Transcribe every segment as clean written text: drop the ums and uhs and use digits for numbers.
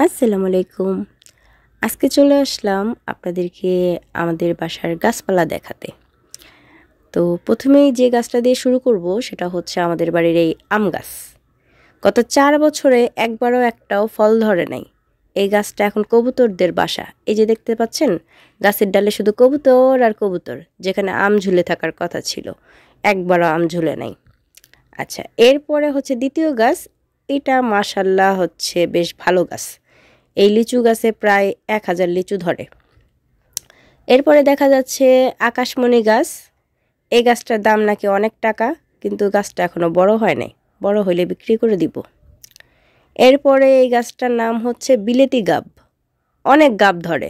আসসালামু আলাইকুম। আজকে চলে আসলাম আপনাদেরকে আমাদের বাসার গাছপালা দেখাতে। তো প্রথমেই যে গাছটা দিয়ে শুরু করব সেটা হচ্ছে আমাদের বাড়ির এই আম গাছ। গত 4 বছরে একবারও একটাও ফল ধরে নাই। এই গাছটা এখন কবুতরদের বাসা। এই যে দেখতে পাচ্ছেন, গাছের ডালে শুধু কবুতর আর কবুতর, যেখানে আম ঝুলে থাকার কথা ছিল, একবারও আম ঝুলে নাই। আচ্ছা, এরপরে হচ্ছে দ্বিতীয় গাছ। এটা মাশাল্লাহ হচ্ছে বেশ ভালো গাছ। এই লিচু গাছে প্রায় 1000 লিচু ধরে। এরপরে দেখা যাচ্ছে আকাশমণি গাছ। এই গাছটার দাম নাকি অনেক টাকা, কিন্তু গাছটা এখনও বড় হয় নাই, বড় হইলে বিক্রি করে দিব। এরপরে এই গাছটার নাম হচ্ছে বিলেতি গাব। অনেক গাব ধরে।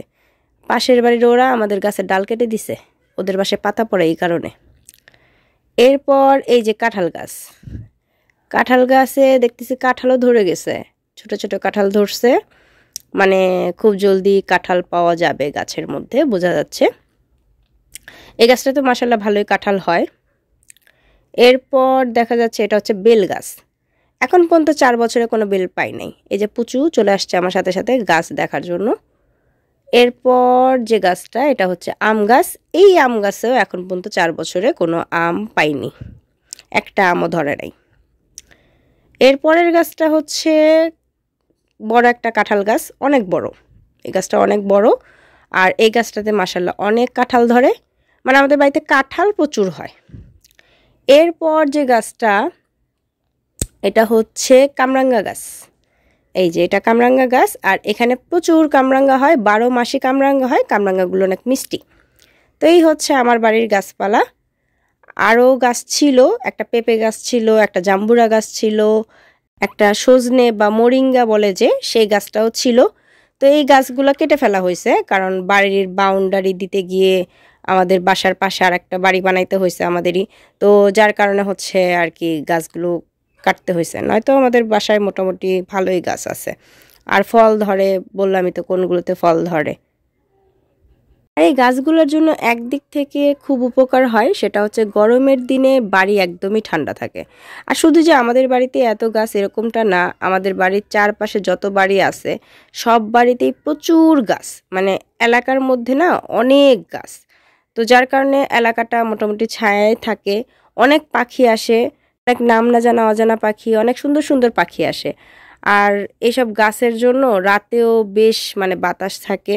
পাশের বাড়ির ওরা আমাদের গাছের ডাল কেটে দিছে, ওদের বাসায় পাতা পড়ে এই কারণে। এরপর এই যে কাঁঠাল গাছ। কাঁঠাল গাছে দেখতেছি কাঁঠালও ধরে গেছে, ছোট ছোট কাঁঠাল ধরছে, মানে খুব জলদি কাঁঠাল পাওয়া যাবে গাছের মধ্যে, বোঝা যাচ্ছে। এই গাছটা তো মাশাল্লাহ ভালোই কাঁঠাল হয়। এরপর দেখা যাচ্ছে এটা হচ্ছে বেল গাছ। এখন পর্যন্ত 4 বছরে কোনো বেল পাই নাই। এই যে পুচু চলে আসছে আমার সাথে সাথে গাছ দেখার জন্য। এরপর যে গাছটা, এটা হচ্ছে আম গাছ। এই আম গাছেও এখন পর্যন্ত 4 বছরে কোনো আম পাইনি, একটা আমও ধরে নাই। এরপরের গাছটা হচ্ছে বড় একটা কাঁঠাল গাছ, অনেক বড়। এই গাছটা অনেক বড়, আর এই গাছটাতে মাশাল্লাহ অনেক কাঁঠাল ধরে, মানে আমাদের বাড়িতে কাঁঠাল প্রচুর হয়। এরপর যে গাছটা, এটা হচ্ছে কামরাঙ্গা গাছ। এই যে এটা কামরাঙ্গা গাছ, আর এখানে প্রচুর কামরাঙ্গা হয়, 12 মাসই কামরাঙ্গা হয়। কামরাঙ্গাগুলো অনেক মিষ্টি। তো এই হচ্ছে আমার বাড়ির গাছপালা। আরও গাছ ছিল, একটা পেঁপে গাছ ছিল, একটা জাম্বুরা গাছ ছিল, একটা সজনে বা মোরিঙ্গা বলে যে, সেই গাছটাও ছিল। তো এই গাছগুলো কেটে ফেলা হয়েছে, কারণ বাড়ির বাউন্ডারি দিতে গিয়ে আমাদের বাসার পাশে আর একটা বাড়ি বানাইতে হয়েছে আমাদেরই। তো যার কারণে হচ্ছে আর কি গাছগুলো কাটতে হয়েছে, নয়তো আমাদের বাসায় মোটামুটি ভালোই গাছ আছে। আর ফল ধরে, বললামই তো কোনগুলোতে ফল ধরে। আর এই গাছগুলোর জন্য একদিক থেকে খুব উপকার হয়, সেটা হচ্ছে গরমের দিনে বাড়ি একদমই ঠান্ডা থাকে। আর শুধু যে আমাদের বাড়িতে এত গাছ এরকমটা না, আমাদের বাড়ির চারপাশে যত বাড়ি আছে সব বাড়িতেই প্রচুর গাছ, মানে এলাকার মধ্যে না অনেক গাছ। তো যার কারণে এলাকাটা মোটামুটি ছায়ায় থাকে। অনেক পাখি আসে, অনেক নাম না জানা অজানা পাখি, অনেক সুন্দর সুন্দর পাখি আসে। আর এইসব গাছের জন্য রাতেও বেশ মানে বাতাস থাকে।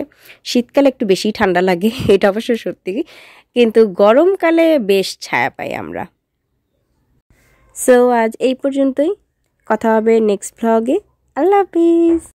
শীতকালে একটু বেশি ঠান্ডা লাগে, এটা অবশ্য সত্যি, কিন্তু গরমকালে বেশ ছায়া পাই আমরা। সো আজ এই পর্যন্তই, কথা হবে নেক্সট ভ্লগে। আল্লাহ হাফিজ।